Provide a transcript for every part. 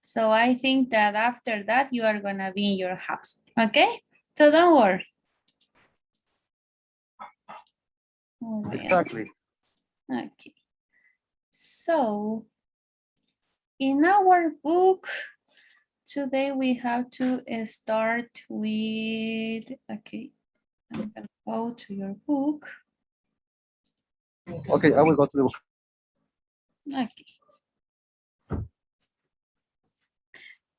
So I think that after that, you are gonna be in your house, okay? So don't worry. Oh, well. Exactly. Okay. So in our book, today we have to start with, okay, I'm gonna go to your book. Okay, I will go to the book. Okay.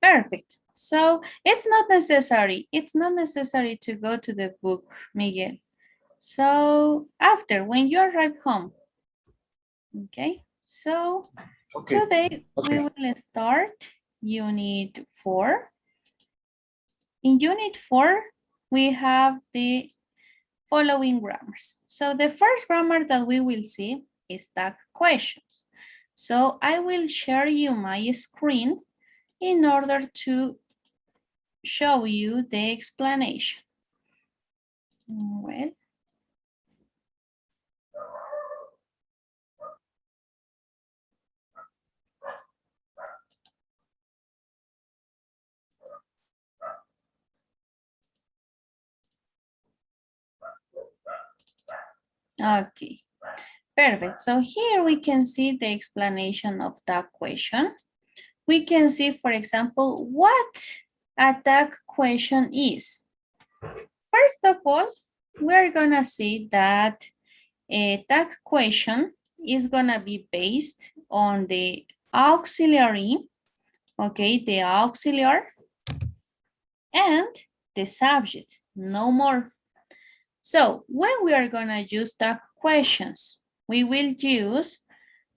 Perfect. So it's not necessary. It's not necessary to go to the book, Miguel. So after, when you arrive home, okay? So Okay. today we Okay. will start Unit 4. In Unit 4, we have the following grammars. So the first grammar that we will see is tag questions. So I will share you my screen in order to show you the explanation. Well, okay, perfect. So here we can see the explanation of that question. We can see, for example, what a tag question is. First of all, we're gonna see that a tag question is gonna be based on the auxiliary, okay, the auxiliary and the subject, no more. So when we are gonna use tag questions, we will use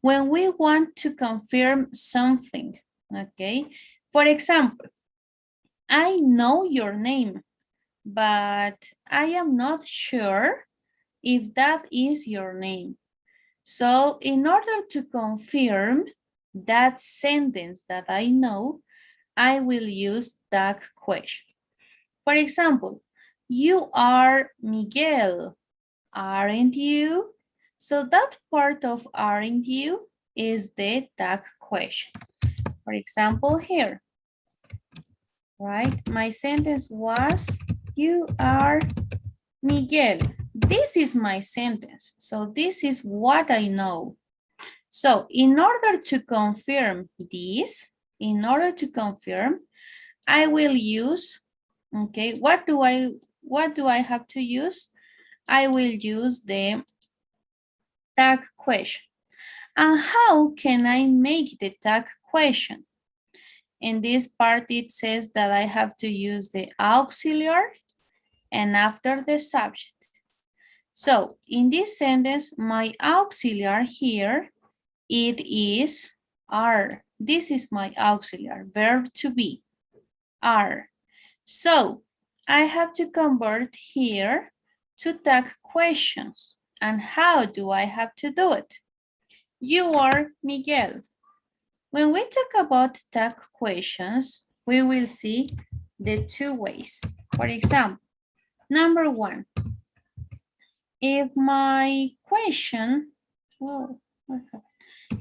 when we want to confirm something, okay? For example, I know your name, but I am not sure if that is your name. So in order to confirm that sentence that I know, I will use tag question. For example, you are Miguel, aren't you? So that part of aren't you is the tag question. For example, here, right? My sentence was, you are Miguel. This is my sentence. So this is what I know. So in order to confirm this, I will use, okay, what do I have to use? I will use the tag question. And how can I make the tag question? In this part, it says that I have to use the auxiliary and after the subject. So in this sentence, my auxiliary here, it is are. This is my auxiliary, verb to be, are. So I have to convert here to tag questions. And how do I have to do it? You are Miguel. When we talk about tag questions, we will see the two ways. For example, number one, if my question, well,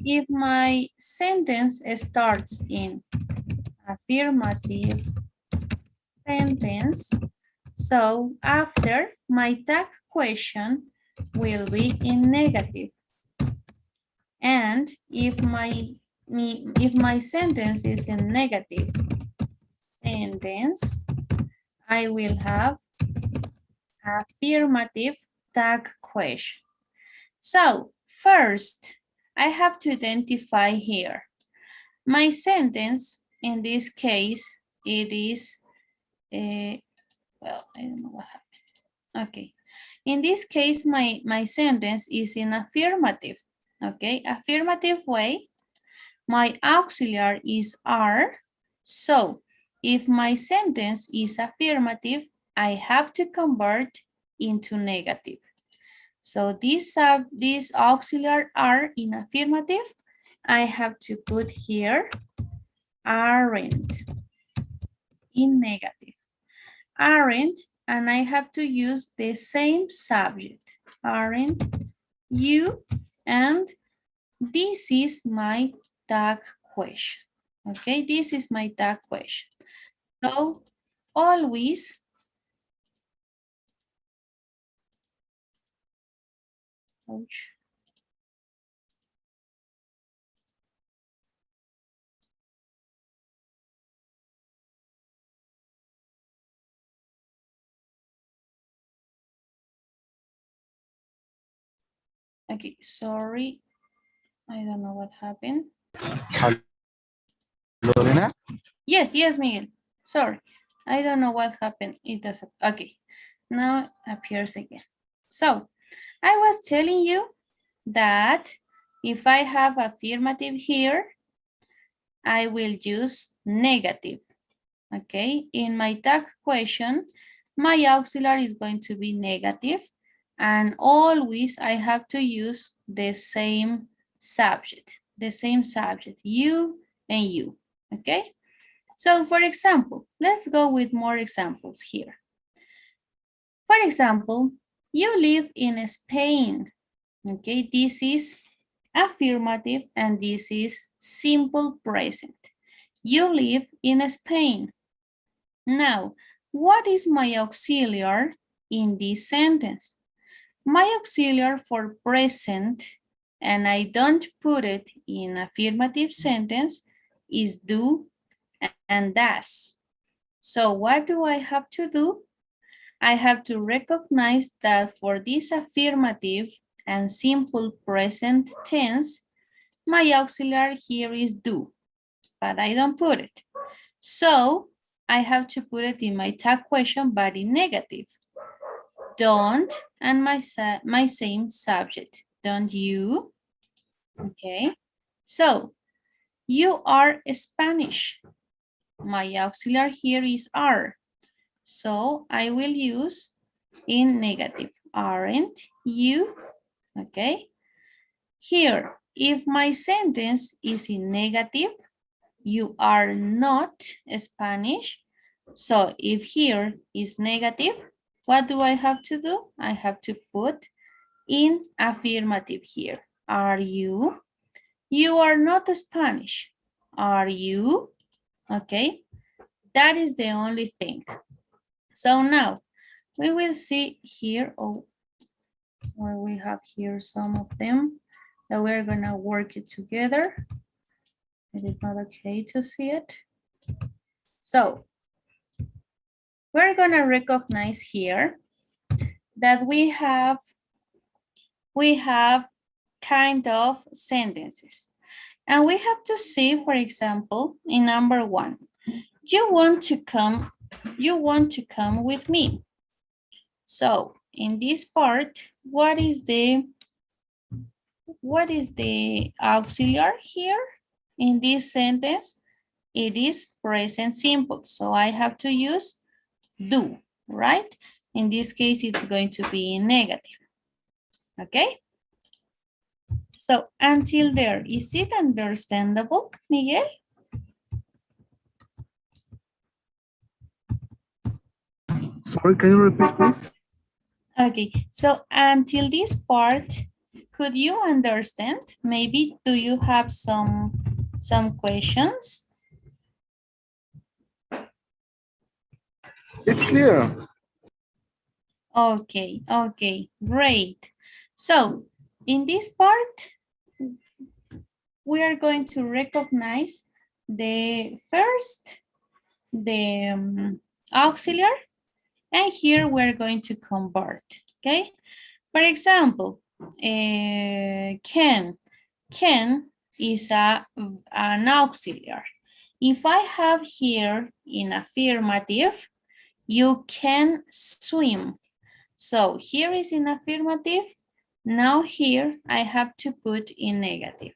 if my sentence starts in affirmative sentence, so after my tag question will be in negative. And if my sentence is in negative sentence, I will have affirmative tag question. So first, I have to identify here. My sentence, in this case, it is, well, I don't know what happened. Okay. In this case, my sentence is in affirmative. Okay, affirmative way. My auxiliary is are. So if my sentence is affirmative, I have to convert into negative. So these auxiliary are in affirmative. I have to put here aren't in negative. Aren't, and I have to use the same subject. Aren't you? And this is my tag question. Okay, this is my tag question. So always, ouch. Okay, sorry. I don't know what happened. Lorena? Yes, yes, Miguel. Sorry. I don't know what happened. It doesn't. Okay. Now it appears again. So I was telling you that if I have affirmative here, I will use negative. Okay. In my tag question, my auxiliary is going to be negative, and always I have to use the same subject, you and you. Okay. So for example, let's go with more examples here. For example, you live in Spain. Okay, this is affirmative and this is simple present. You live in Spain. Now, what is my auxiliary in this sentence? My auxiliary for present, and I don't put it in affirmative sentence, is do and does. So what do I have to do? I have to recognize that for this affirmative and simple present tense, my auxiliary here is do, but I don't put it. So I have to put it in my tag question, but in negative. Don't, and my same subject. Don't you? Okay. So you are Spanish. My auxiliary here is are. So I will use in negative. Aren't you? Okay. Here, if my sentence is in negative, you are not Spanish. So if here is negative, what do I have to do? I have to put in affirmative here. Are you? You are not Spanish. Are you? Okay. That is the only thing. So now we will see here, oh, well, we have here some of them that we're gonna work it together. It is not okay to see it. So we're gonna recognize here that we have kind of sentences. And we have to see, for example, in number 1, you want to come with me. So in this part, what is the auxiliary here in this sentence? It is present simple. So I have to use do, right? In this case, it's going to be negative. Okay? So until there, is it understandable, Miguel? Sorry, can you repeat, please? Okay, so until this part, could you understand? Maybe do you have some questions? It's clear. Okay, okay, great. So in this part, we are going to recognize the first, the auxiliary, and here we're going to convert, okay? For example, can is an auxiliary. If I have here in affirmative, you can swim. So here is in affirmative. Now here I have to put in negative.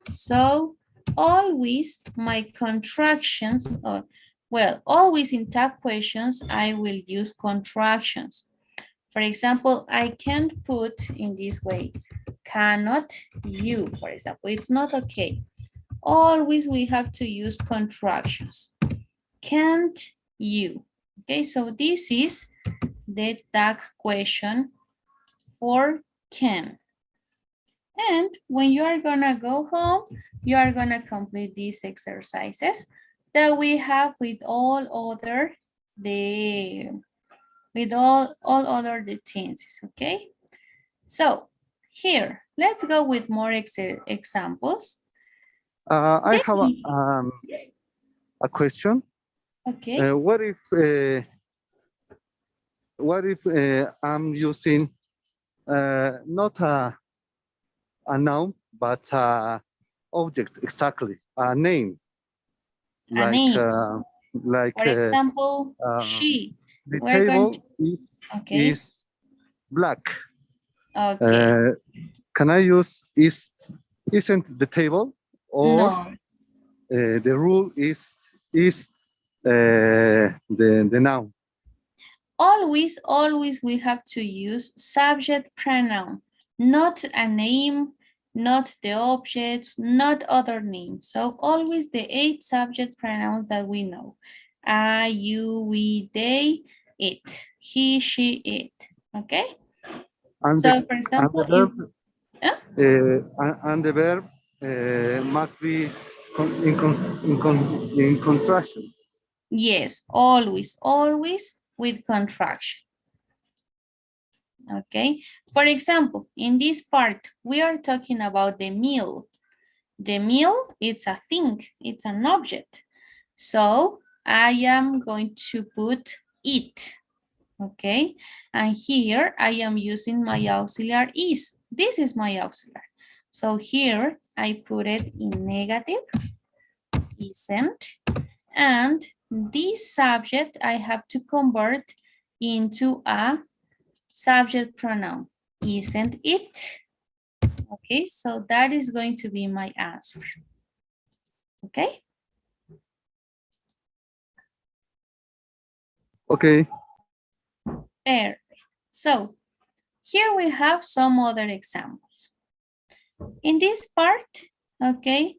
So always my contractions, or well, always in tag questions, I will use contractions. For example, I can't put in this way, cannot you, for example. It's not okay. Always we have to use contractions. Can't you? Okay, so this is the tag question for can. And when you are gonna go home, you are gonna complete these exercises that we have with all other the tenses, okay? So here, let's go with more examples. I have a question. Okay. What if I'm using not a noun, but a object, exactly, a name, A like name. For example, uh, she. the We're going to, table okay. is black. Okay. Can I use isn't the table, or No. the rule is the noun? Always we have to use subject pronoun, not a name, not the objects, not other names. So always the 8 subject pronouns that we know. I, you, we, they, it, he, she, it. Okay? And So for the example, if verb and the verb must be in contraction. yes, always with contraction. Okay? For example, in this part, we are talking about the meal. The meal, it's a thing, it's an object. So I am going to put it, okay? And here I am using my auxiliary is. This is my auxiliary. So here I put it in negative, isn't, and this subject I have to convert into a subject pronoun, isn't it? Okay, so that is going to be my answer. Okay. Okay. Perfect. So here we have some other examples. In this part, okay,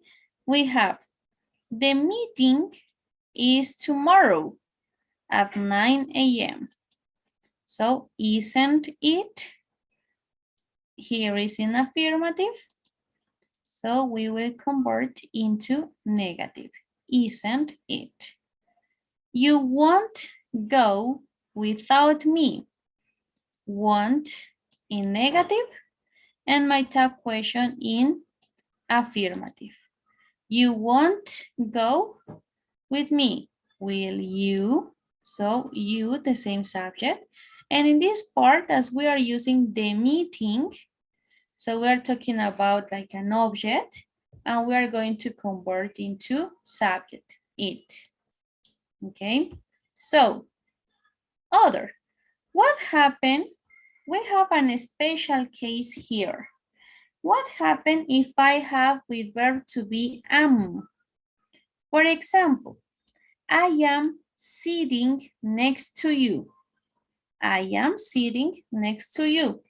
we have the meeting is tomorrow at 9 a.m. So isn't it? Here is in affirmative. So we will convert into negative. Isn't it? You won't go without me. Won't in negative, and my tag question in affirmative. You won't go with me. Will you? So you, the same subject. And in this part, as we are using the meeting, so we are talking about like an object, and we are going to convert into subject, it. Okay, so other. What happened? We have a special case here. What happened if I have with verb to be am? For example, I am sitting next to you. I am sitting next to you.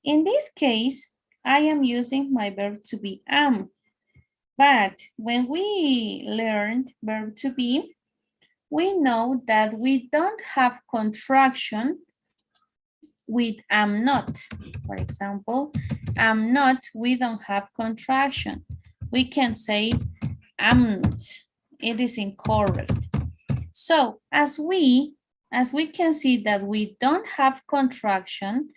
In this case, I am using my verb to be am. But when we learned verb to be, we know that we don't have contraction with am not. For example, am not, we don't have contraction. We can say amn't. It is incorrect. So as we can see that we don't have contraction,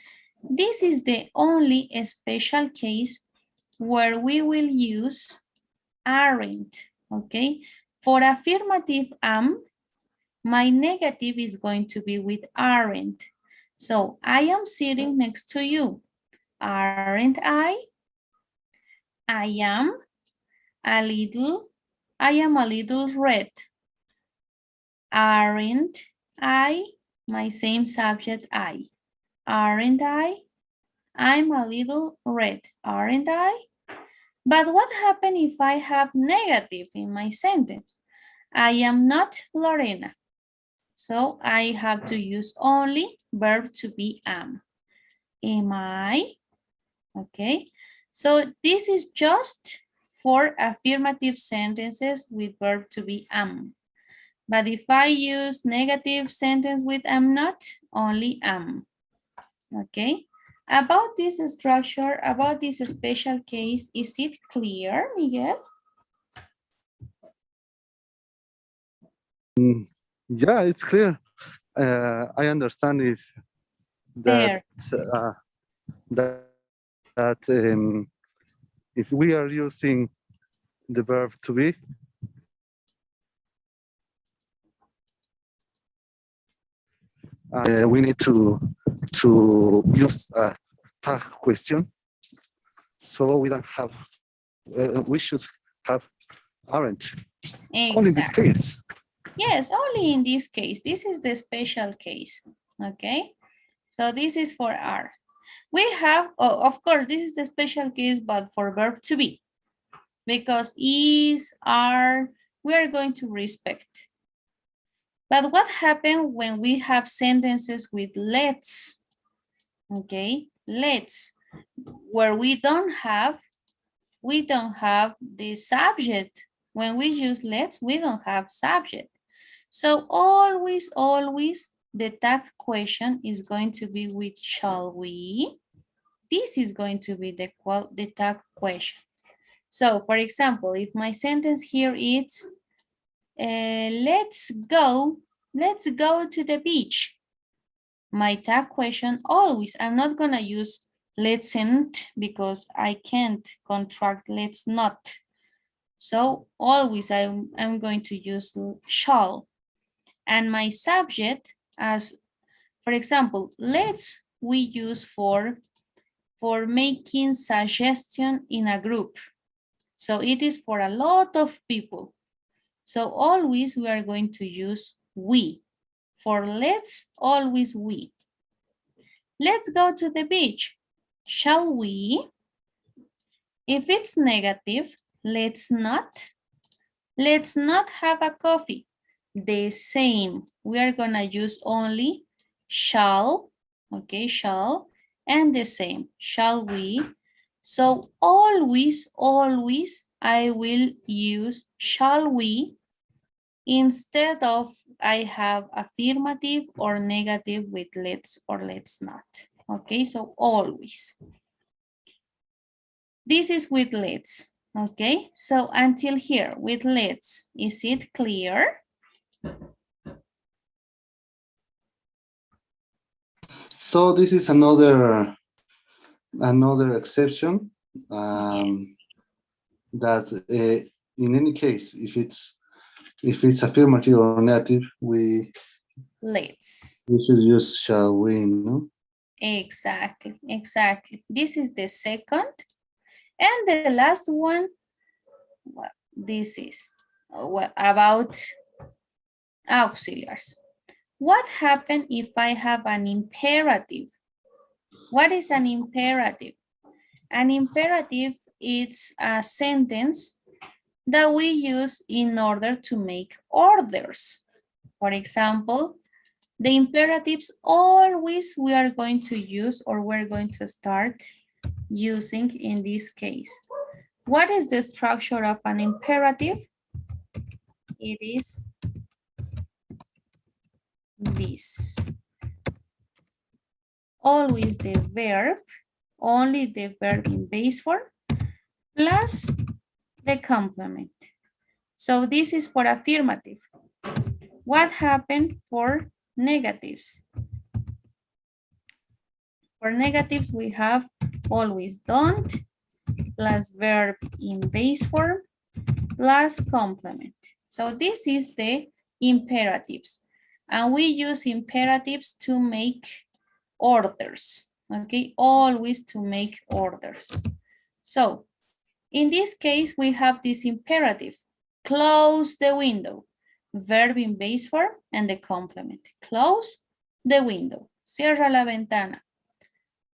this is the only special case where we will use aren't, okay? For affirmative am, my negative is going to be with aren't. So I am sitting next to you. Aren't I? I am a little red. Aren't I? My same subject, I. Aren't I? I'm a little red, aren't I? But what happens if I have negative in my sentence? I am not Lorena. So I have to use only verb to be am. Am I? Okay. So this is just for affirmative sentences with verb to be am. But if I use negative sentence with am not, only am. Okay. About this structure, about this special case, is it clear, Miguel? Yeah, it's clear. I understand that There. uh, that if we are using the verb to be, we need to use a tag question. So we don't have. We should have aren't. Only in this Exactly. case. Yes, only in this case. This is the special case. Okay. So this is for are. We have, oh, of course, this is the special case, but for verb to be. Because is, are, we are going to respect. But what happens when we have sentences with let's? Okay, let's, where we don't have the subject. When we use let's, we don't have subject. So always, the tag question is going to be with shall we. This is going to be the tag question. So for example, if my sentence here is, let's go to the beach. My tag question always, I'm not gonna use let'sn't because I can't contract let's not. So always I'm going to use shall. And my subject, as for example, let's we use for making suggestion in a group. So it is for a lot of people. So always we are going to use we. For let's, always we. Let's go to the beach. Shall we? If it's negative, let's not. Let's not have a coffee. The same. We are gonna use only shall, okay, shall, and the same. Shall we? So always, I will use shall we instead of I have affirmative or negative with let's or let's not. Okay, so always. This is with let's. Okay, so until here with let's, is it clear? So this is another exception that in any case, if it's affirmative or negative, we should use shall we, no? Exactly. This is the second. And the last one, well, this is about auxiliaries. What happens if I have an imperative? What is an imperative? An imperative is a sentence that we use in order to make orders. For example, the imperatives always we are going to use or we're going to start using in this case. What is the structure of an imperative? It is this. Always the verb, only the verb in base form, plus the complement. So this is for affirmative. What happened for negatives? For negatives, we have always don't, plus verb in base form, plus complement. So this is the imperatives. And we use imperatives to make orders, okay? Always to make orders. So in this case, we have this imperative. Close the window. Verb in base form and the complement. Close the window. Cierra la ventana.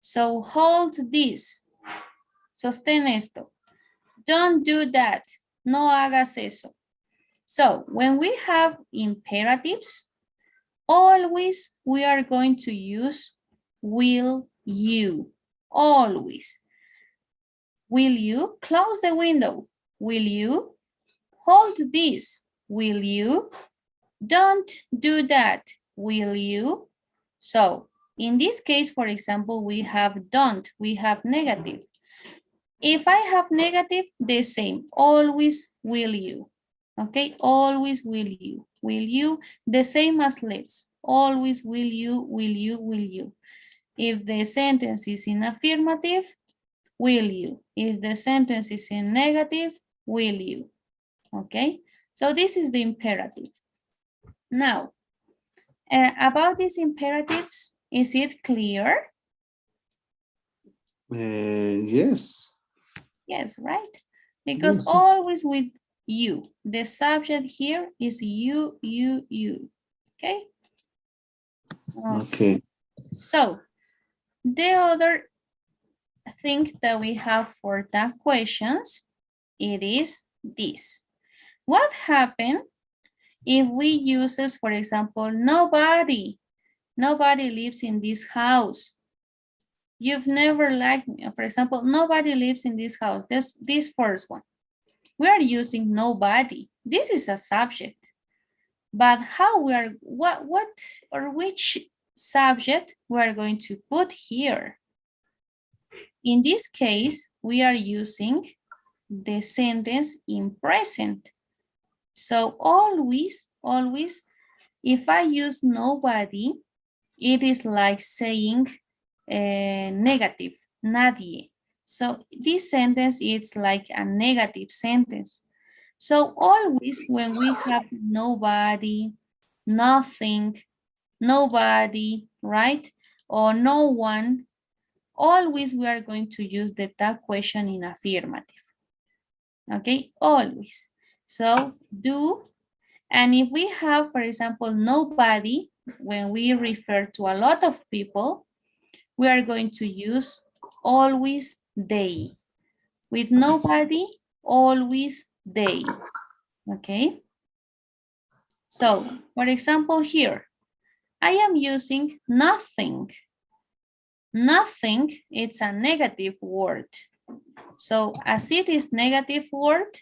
So hold this. Sostén esto. Don't do that. No hagas eso. So when we have imperatives, always we are going to use will you. Always. Will you close the window? Will you hold this? Will you? Don't do that. Will you? So In this case, for example, we have don't, we have negative. If I have negative, the same, always will you. Okay, always will you. Will you, the same as let's. Always will you, will you, will you. If the sentence is in affirmative, will you. If the sentence is in negative, will you. Okay, so this is the imperative. Now, about these imperatives, is it clear? Yes. Yes, right? Because Yes. always with you. The subject here is you, you. Okay? Okay. So, the other thing that we have for the questions, it is this. What happened if we uses, for example, nobody lives in this house. You've never liked me. For example, nobody lives in this house. This first one. We are using nobody. This is a subject. But how we are, what or which subject we are going to put here? In this case, we are using the sentence in present. So always, if I use nobody, it is like saying negative, nadie. So this sentence is like a negative sentence. So always when we have nobody, nothing, nobody, right? Or no one, always we are going to use the tag question in affirmative. Okay, always. So do, and if we have, for example, nobody, when we refer to a lot of people, we are going to use always they. With nobody, always they. Okay. So, for example, here, I am using nothing. Nothing, it's a negative word. So, as it is negative word,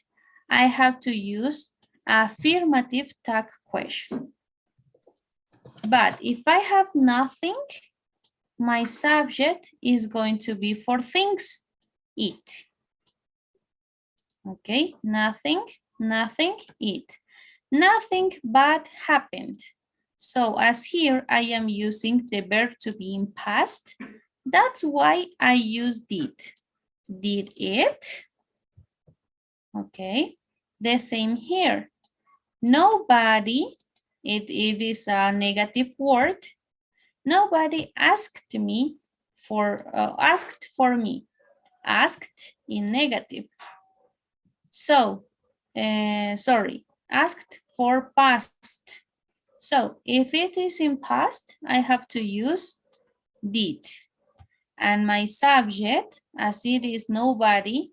I have to use affirmative tag question. But if I have nothing, my subject is going to be for things, it. Okay, nothing, it. Nothing bad happened. So as here, I am using the verb to be in past. That's why I use did. Did it? Okay, the same here. Nobody, it is a negative word. Nobody asked me for, asked for me. Asked in negative. So, sorry, asked for past. So if it is in past, I have to use did. And my subject, as it is nobody,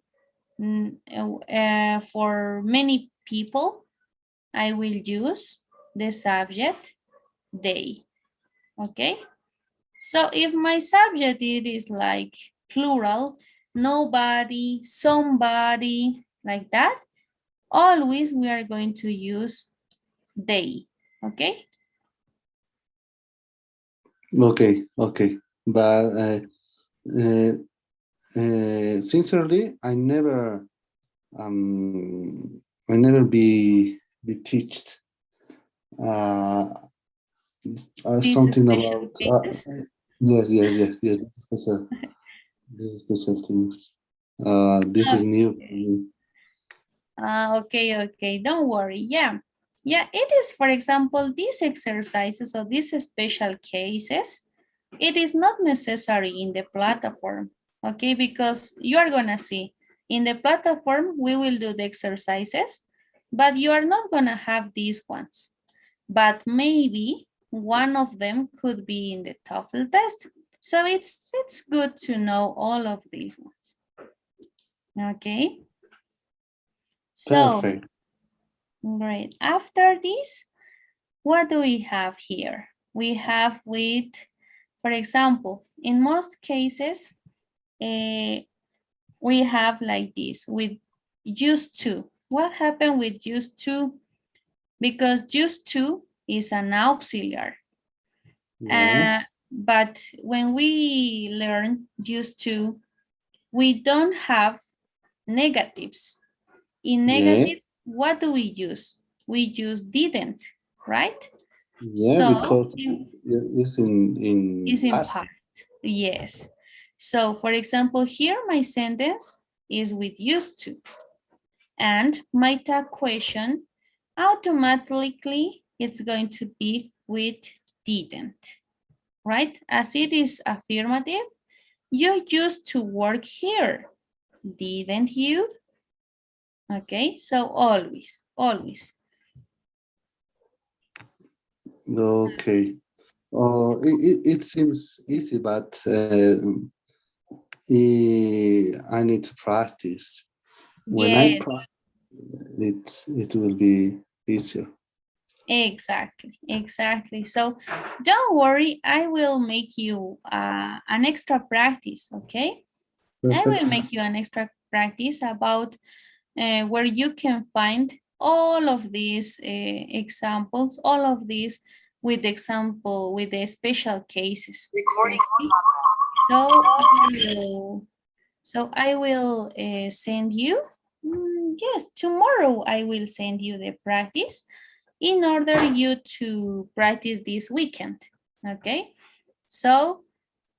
for many people, I will use the subject they. Okay? So if my subject it is like plural, nobody, somebody, like that, always we are going to use they. Okay? Okay. Okay. But sincerely, I never be teached uh, These something special about cases. yes. This is special things. This is new for Okay. me. Okay. Don't worry. Yeah. Yeah, it is, for example, these exercises or these special cases, it is not necessary in the platform, okay? Because you are gonna see, in the platform, we will do the exercises, but you are not gonna have these ones. But maybe one of them could be in the TOEFL test. So it's good to know all of these ones, okay? So, Perfect. great. After this, what do we have here? We have with, for example, in most cases, we have like this with used to. What happened with used to? Because used to is an auxiliary. Yes. But when we learn used to, we don't have negatives. In negative, Yes. what do we use? We use didn't, right? Yeah, So because it's in it's in past. past, yes. So for example, here my sentence is with used to. And my tag question, automatically it's going to be with didn't, right? As it is affirmative, you used to work here, didn't you? Okay, so always, always. Okay. It seems easy, but I need to practice. When I Yes, practice, it will be easier. exactly, exactly. So don't worry, I will make you an extra practice, okay? I will Perfect. make you an extra practice about where you can find all of these examples, all of these with example, with the special cases. Okay? So I will send you, yes, tomorrow I will send you the practice in order you to practice this weekend, okay? So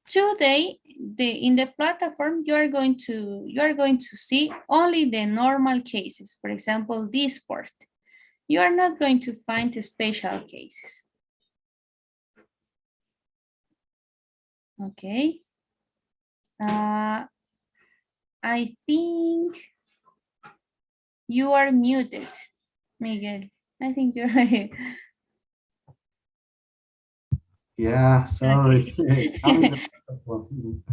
today, in the platform, you are going to see only the normal cases. For example, this part. You are not going to find the special cases. Okay. I think you are muted, Miguel. I think you're right. Yeah, sorry. I'm in Okay. the platform.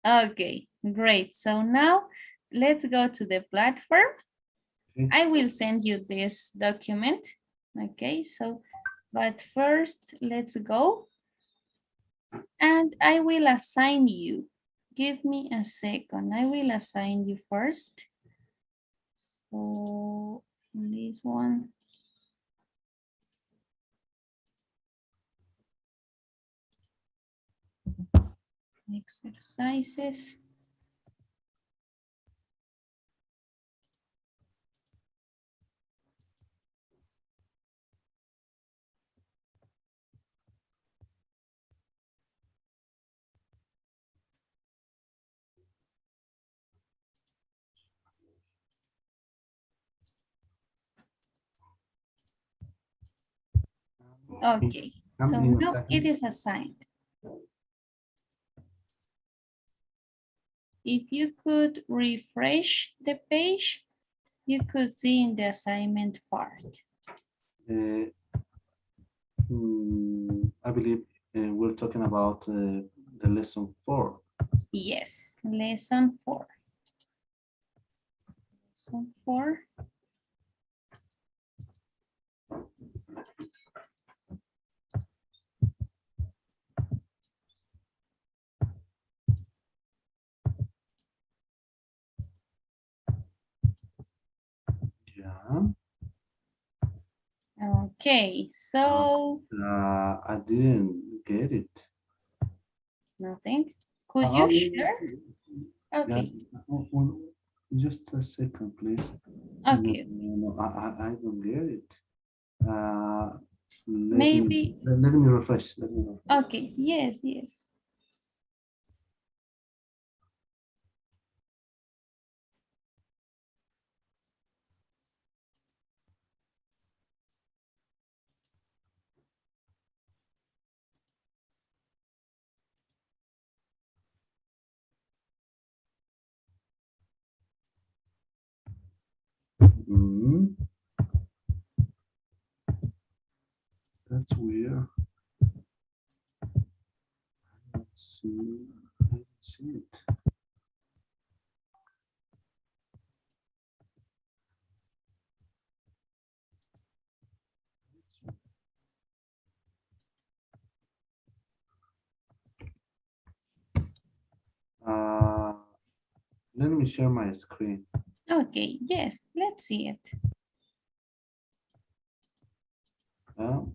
Okay, great. So now let's go to the platform. Okay. I will send you this document. Okay, so, but first let's go and I will assign you. Give me a second. I will assign you first. So this one. Exercises. Okay, I'm so in a now it second. is assigned. If you could refresh the page, you could see in the assignment part. Uh, I believe we're talking about the lesson 4. Yes, lesson 4. Lesson 4. Yeah. Okay, so I didn't get it. nothing. Could you Um, share? yeah, Okay, just a second, please. No, okay. no, no, I don't get it. Uh, Maybe, let me refresh. Let me refresh. okay, yes, yes. Mm, that's weird. Let's see, I don't see it. Uh, let me share my screen. Okay, yes, let's see it. No,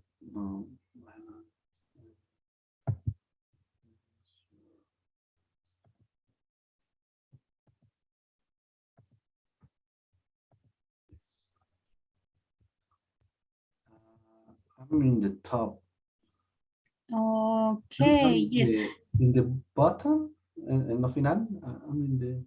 I'm in the top. Okay, yes. In the bottom, en lo final, I'm in the...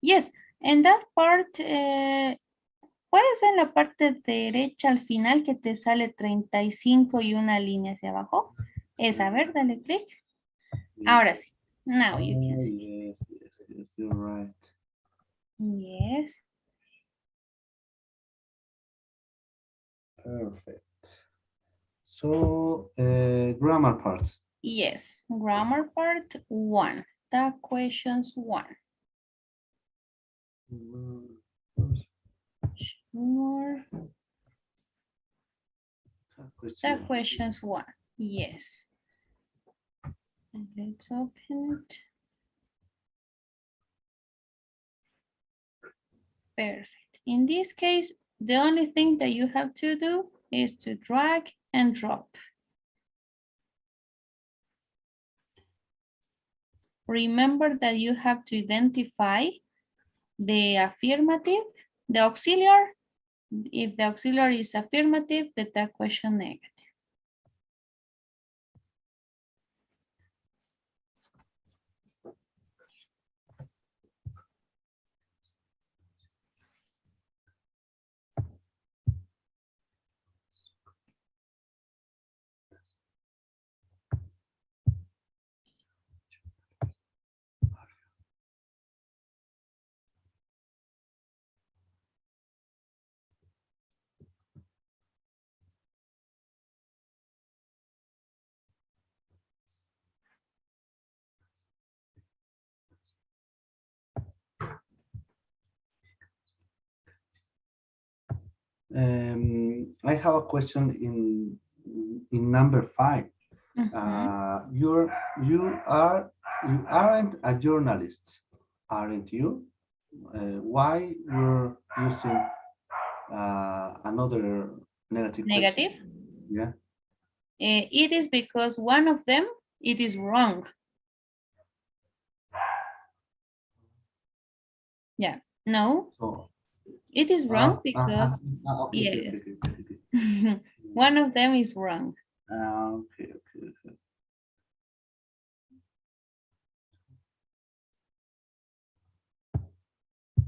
Yes, en that part, puedes ver la parte derecha al final que te sale 35 y una línea hacia abajo. Es, a ver, dale clic. Ahora sí. Now you can see. Yes, you're right. Yes. Perfect. So, grammar part. Yes, grammar part 1. The questions 1. Sure. The questions 1. Yes. And let's open it. Perfect. In this case, the only thing that you have to do is to drag and drop. Remember that you have to identify the affirmative, the auxiliary. If the auxiliary is affirmative, the tag question negative. I have a question in number 5. You aren't a journalist, aren't you? Why you're using another negative Negative? question? Yeah. It is because one of them, it is wrong. Yeah, no, So, it is wrong because, okay, yes, okay. one of them is wrong. Okay.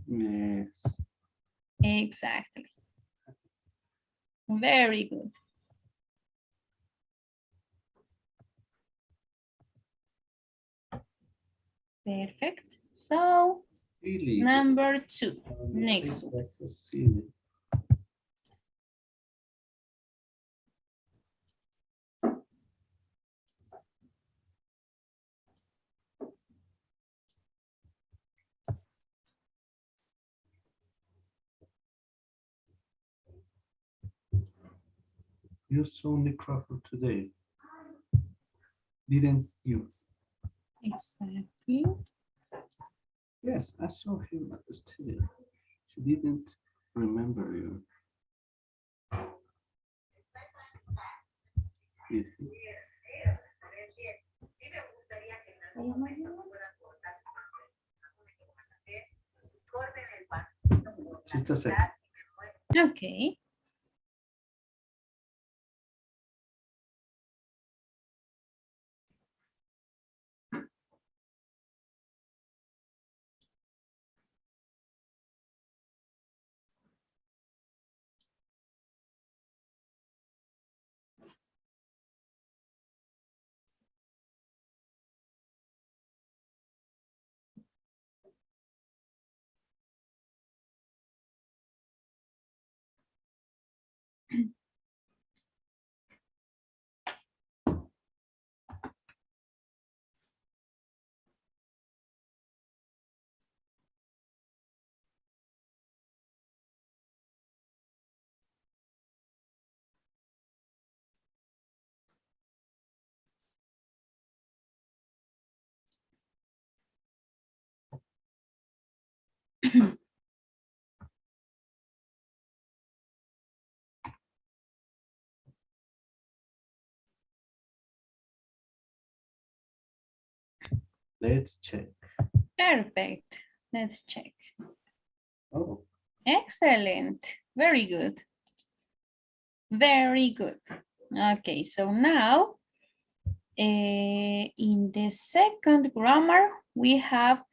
Yes. Exactly. Very good. Perfect. So, Really? number 2, next one. That's so silly. You saw Nick Crawford today, didn't you? Exactly. Yes, I saw him at the stadium. He didn't remember you. Did he? Just a second. Okay. Let's check. Perfect. Let's check. Oh, Excellent. Very good. Very good. Okay, so now in the second grammar, we have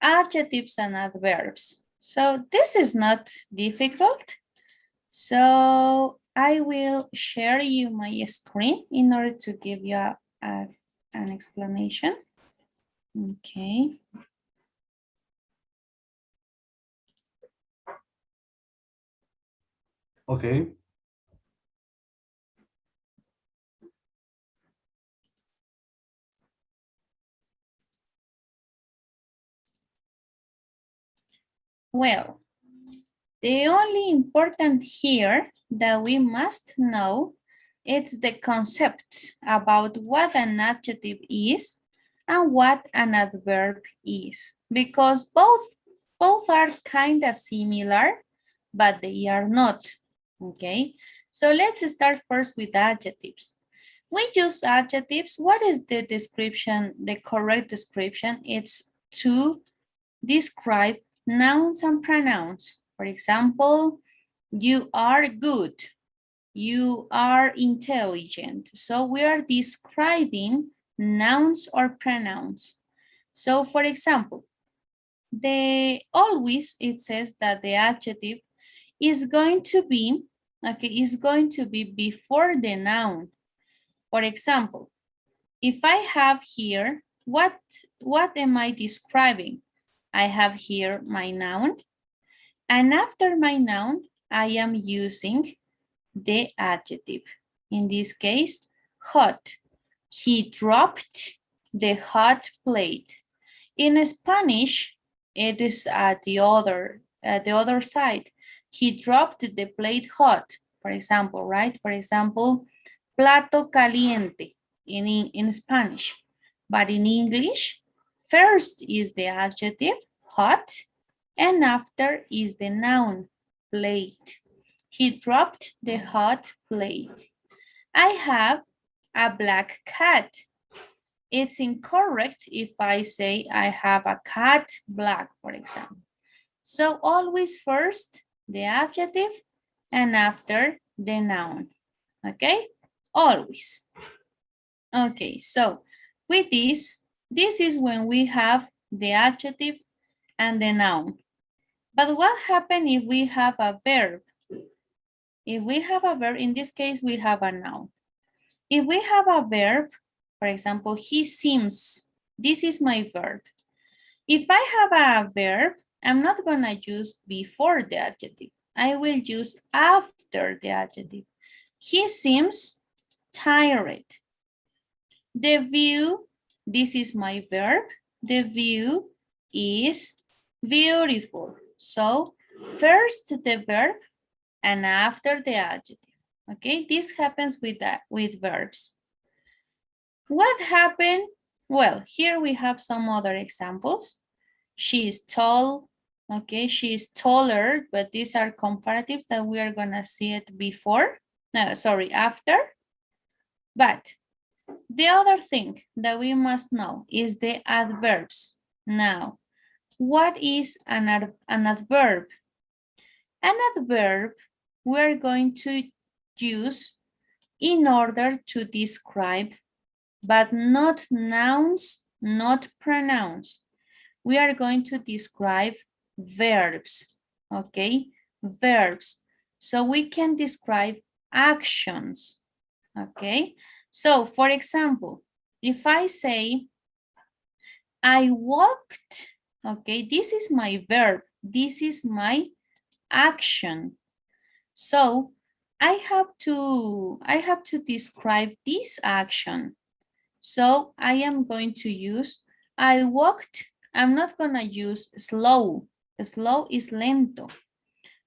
adjectives and adverbs. So this is not difficult. So I will share you my screen in order to give you an explanation. Okay. Okay. Well, the only important here that we must know is the concept about what an adjective is and what an adverb is, because both are kind of similar, but they are not, okay? So let's start first with adjectives. We use adjectives. What is the description, the correct description? It's to describe nouns and pronouns. For example, you are good, you are intelligent. So we are describing nouns or pronouns. So for example, always it says that the adjective is going to be, okay, is going to be before the noun. For example, if I have here, what am I describing? I have here my noun, and after my noun, I am using the adjective. In this case, hot. He dropped the hot plate. In Spanish, it is at the other side. He dropped the plate hot, for example, right? For example, plato caliente in Spanish. But in English, first is the adjective, hot, and after is the noun, plate. He dropped the hot plate. I have a black cat. It's incorrect if I say I have a cat black, for example. So always first the adjective and after the noun, okay? Always. Okay, so with this is when we have the adjective and the noun. But what happens if we have a verb? If we have a verb, in this case, we have a noun. If we have a verb, for example, he seems, this is my verb. If I have a verb, I'm not gonna use before the adjective. I will use after the adjective. He seems tired. The view, this is my verb. The view is beautiful. So first the verb and after the adjective. Okay, this happens with verbs. What happened? Well, here we have some other examples. She is tall. Okay, she is taller, but these are comparatives that we are gonna see it before. No, sorry, after. But the other thing that we must know is the adverbs. Now, what is an adverb? An adverb we're going to use in order to describe, but not nouns, not pronouns. We are going to describe verbs, okay? Verbs. So we can describe actions, okay? So for example, if I say, I walked, okay, this is my verb, this is my action. So I have to describe this action. So I am going to use, I walked. I'm not gonna use slow. Slow is lento.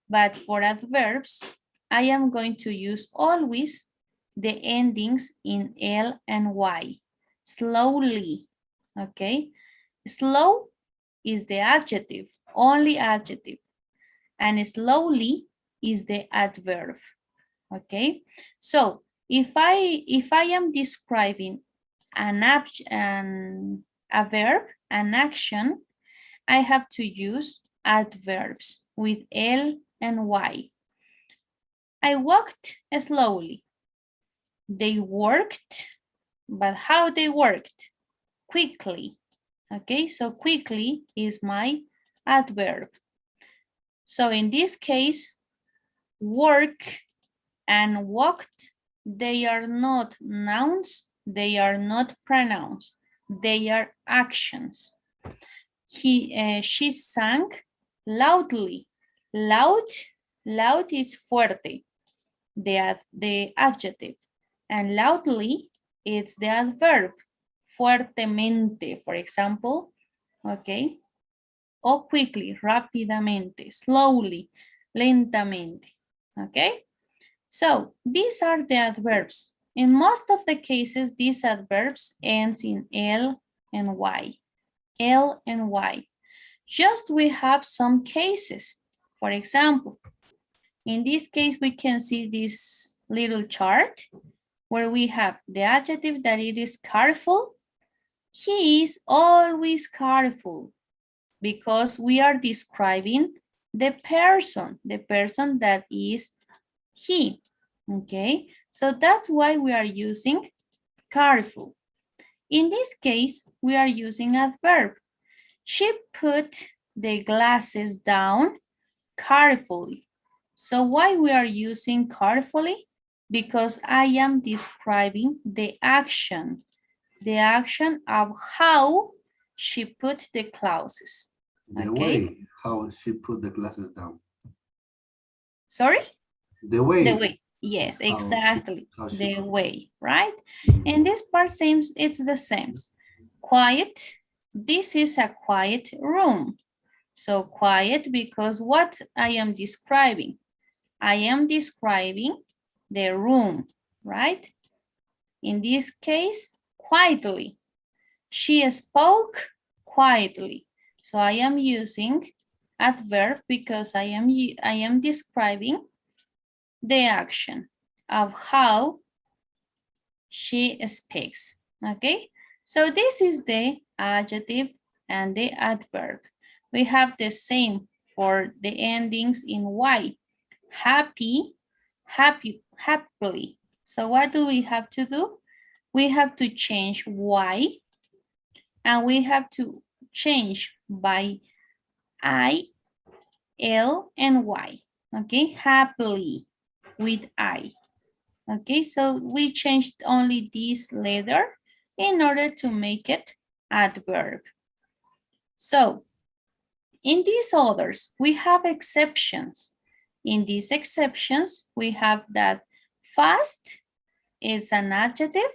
But for adverbs, I am going to use always the endings in L and Y. Slowly, okay? Slow is the adjective, only adjective. And slowly is the adverb, okay? So if I am describing a verb, an action, I have to use adverbs with L and Y. I walked slowly. They worked, but how they worked? Quickly. Okay, so quickly is my adverb. So in this case, work and walked, they are not nouns, they are not pronouns, they are actions. She sang loudly. Loud is fuerte, the adjective, and loudly is the adverb, fuertemente, for example, okay, o quickly, rápidamente, slowly, lentamente, okay? So these are the adverbs. In most of the cases, these adverbs ends in L and Y. L and Y. Just we have some cases. For example, in this case, we can see this little chart where we have the adjective that it is careful. He is always careful because we are describing the person that is he. Okay, so that's why we are using careful. In this case, we are using adverb. She put the glasses down carefully. So why we are using carefully? Because I am describing the action of how she put the glasses. The Okay. way how she put the glasses down. Sorry? The way. The way. Yes, exactly. How she The put it. way, right? And this part seems it's the same. Quiet. This is a quiet room. So quiet because what I am describing? I am describing the room, right? In this case, quietly. She spoke quietly. So I am using adverb because I am describing the action of how she speaks. Okay, so this is the adjective and the adverb. We have the same for the endings in Y. Happy, happily. So what do we have to do? We have to change Y and we have to change by I, L, and Y. Okay, happily with I. Okay, so we changed only this letter in order to make it adverb. So in these others, we have exceptions. In these exceptions, we have that fast is an adjective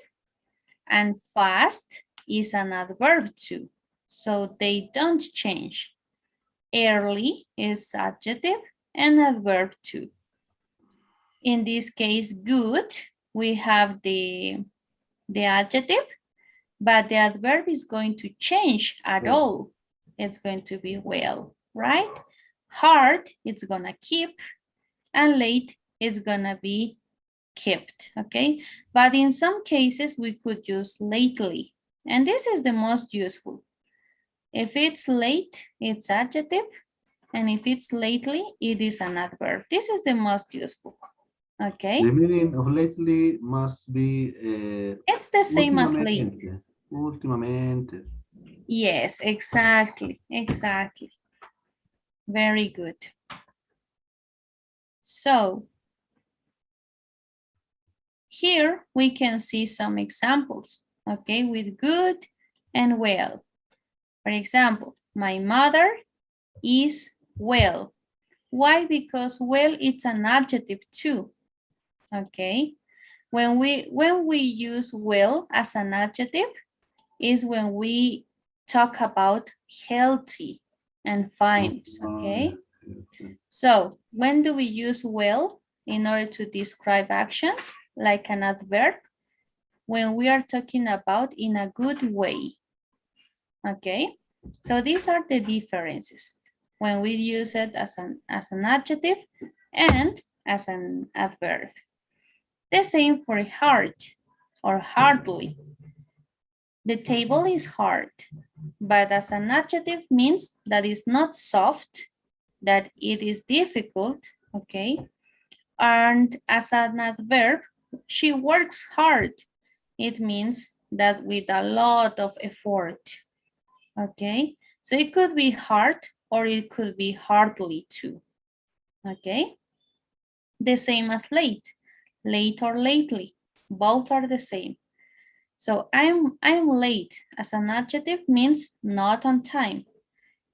and fast is an adverb too. So they don't change. Early is adjective and adverb too. In this case, good, we have the adjective, but the adverb is going to change at all. It's going to be well, right? Hard, it's gonna keep, and late, it's gonna be kept, okay? But in some cases, we could use lately, and this is the most useful. If it's late, it's adjective, and if it's lately, it is an adverb. This is the most useful. Okay. The meaning of lately must be it's the same as lately. últimamente. Últimamente. Yes, exactly. Very good. So here we can see some examples, okay, with good and well. For example, my mother is well. Why? Because well, it's an adjective too. Okay. When we use well as an adjective is when we talk about healthy and fine. Okay. So when do we use well in order to describe actions like an adverb? When we are talking about in a good way. Okay. So these are the differences when we use it as an adjective and as an adverb. The same for hard or hardly. The table is hard, but as an adjective means that it's not soft, that it is difficult, okay? And as an adverb, she works hard. It means that with a lot of effort. Okay, so it could be hard or it could be hardly too. Okay, the same as late, late or lately, both are the same. So I'm late as an adjective means not on time.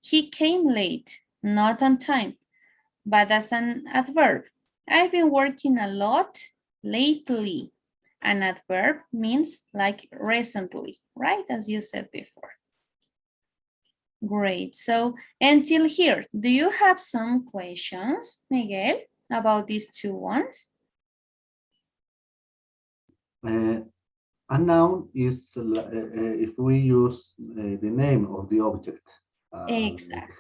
He came late, not on time. But as an adverb, I've been working a lot lately. An adverb means like recently, right? As you said before. Great. So until here, do you have some questions, Miguel, about these two ones? A noun is if we use the name of the object, like Exactly.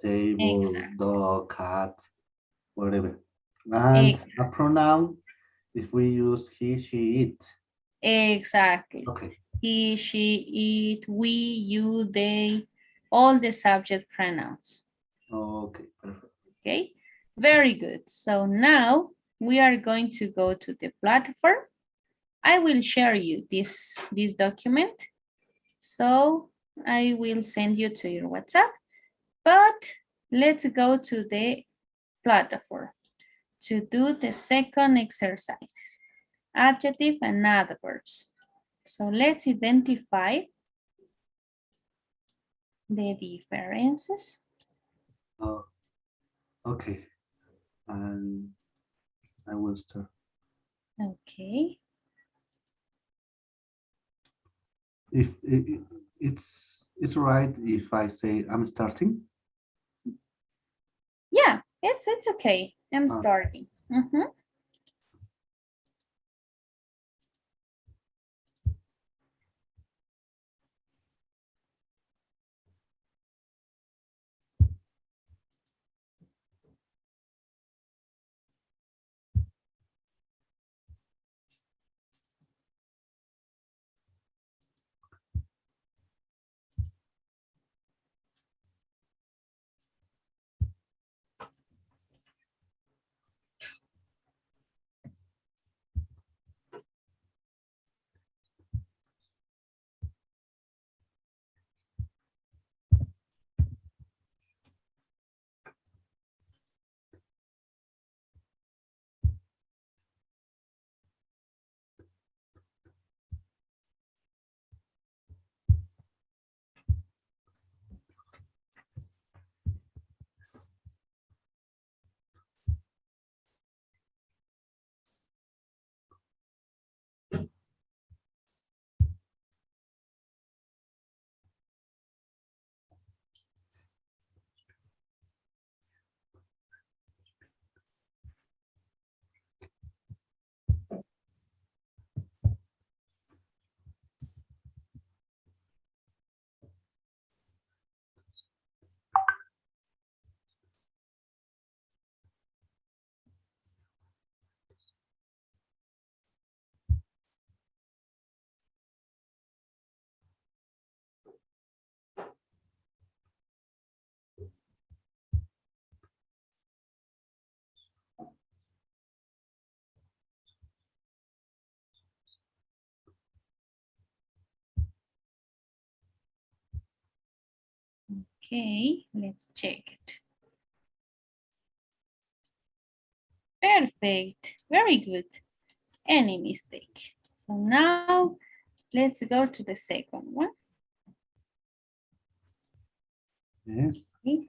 table, Exactly. dog, cat, whatever. And a pronoun if we use he, she, it. Exactly. Okay. He, she, it, we, you, they, all the subject pronouns. Okay, perfect. Okay, very good. So now we are going to go to the platform. I will share you this document. So I will send you to your WhatsApp, but let's go to the platform to do the second exercises, adjective and adverbs. So let's identify the differences. Okay. And I will start. Okay. If it's right if I say I'm starting. Yeah, it's okay. I'm Ah. starting. Okay, let's check it. Perfect, very good. Any mistake. So now let's go to the second one. Yes. Okay.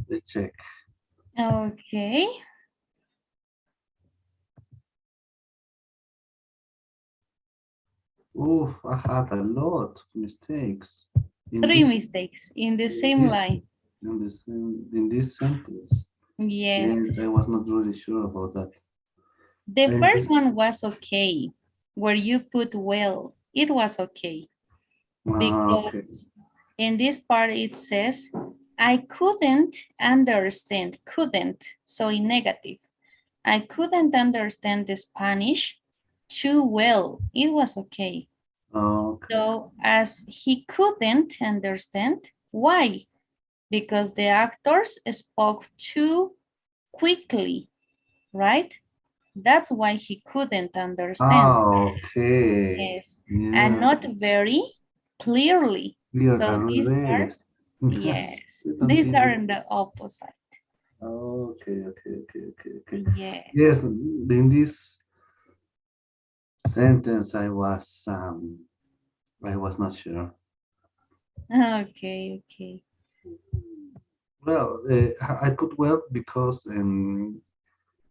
Let's check. Okay. Oof, I had a lot of mistakes. In 3 this, mistakes in the in same this, line. in this sentence. Yes. Yes, I was not really sure about that. The I first one was okay, where you put well. It was okay. Because okay. in this part it says, I couldn't understand, couldn't, so in negative. I couldn't understand the Spanish too well. It was okay. Okay. So as he couldn't understand, why? Because the actors spoke too quickly, right? That's why he couldn't understand. Okay. Yes, and Yeah. not very clearly. Clear So al these are, revés. yes, Yo these are también. in the opposite. Okay, okay, okay, okay, okay. Yes. Yes, in this sentence, I was not sure. Okay, okay. Well, I put well because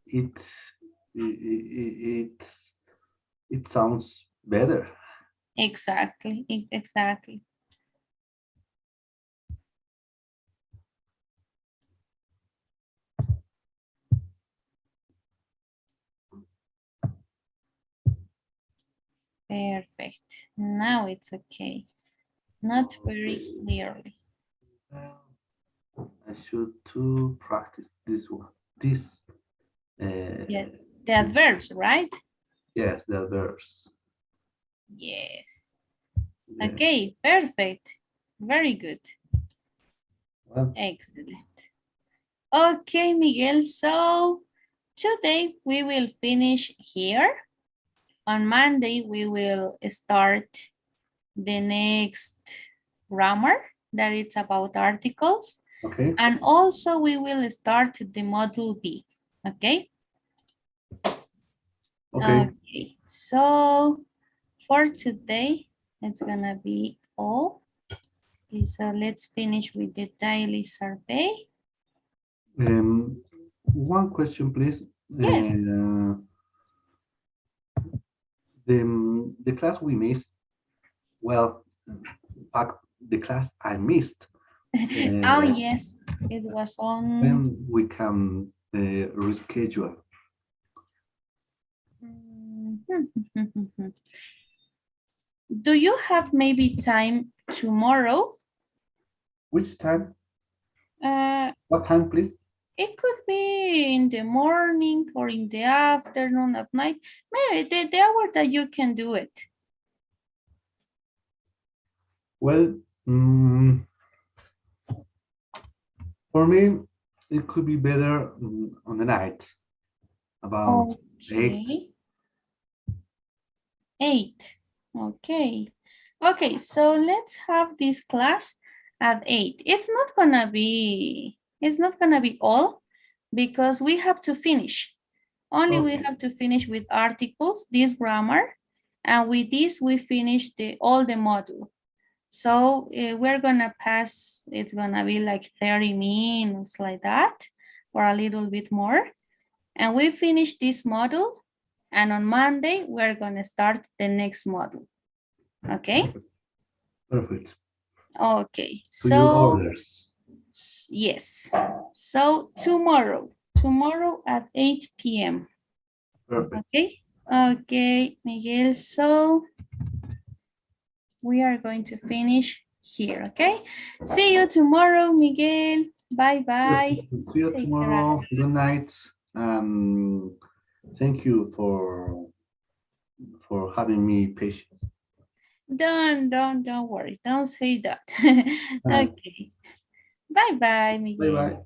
it it it sounds better. Exactly, exactly. Perfect. Now it's okay. Not very Okay. clearly. Well, I should to practice this one. This. Yeah, Uh, the adverbs, right? yes, the verbs. Yes. Yes. Okay, perfect. Very good. Well, Excellent. Okay, Miguel, so today we will finish here. On Monday, we will start the next grammar that it's about articles. okay. And also we will start the module B, okay? Okay. Okay, so for today, it's gonna be all. Okay, so let's finish with the daily survey. One question, please. Yes. The class we missed, well, in fact, the class I missed, Oh, uh, yes, it was on. when we can reschedule. Do you have maybe time tomorrow? Which time? Uh, What time, please? it could be in the morning or in the afternoon at night. Maybe the hour that you can do it. Well, mm, for me, it could be better on the night, about 8. Okay, 8. Okay. Okay, so let's have this class at 8. It's not gonna be all because we have to finish. Only we Okay. have to finish with articles, this grammar, and with this we finish all the module. So we're gonna pass, it's gonna be like 30 minutes like that, or a little bit more. And we finish this module, and on Monday, we're gonna start the next module, okay? Perfect. Okay, To your so orders. yes. So tomorrow at 8 p.m. Perfect. Okay, okay, Miguel, so we are going to finish here, okay? See you tomorrow, Miguel. Bye-bye. See you Take care. tomorrow. Good night. Thank you for having me patience. Don't worry. Don't say that. Bye Okay. Bye-bye, Miguel. bye.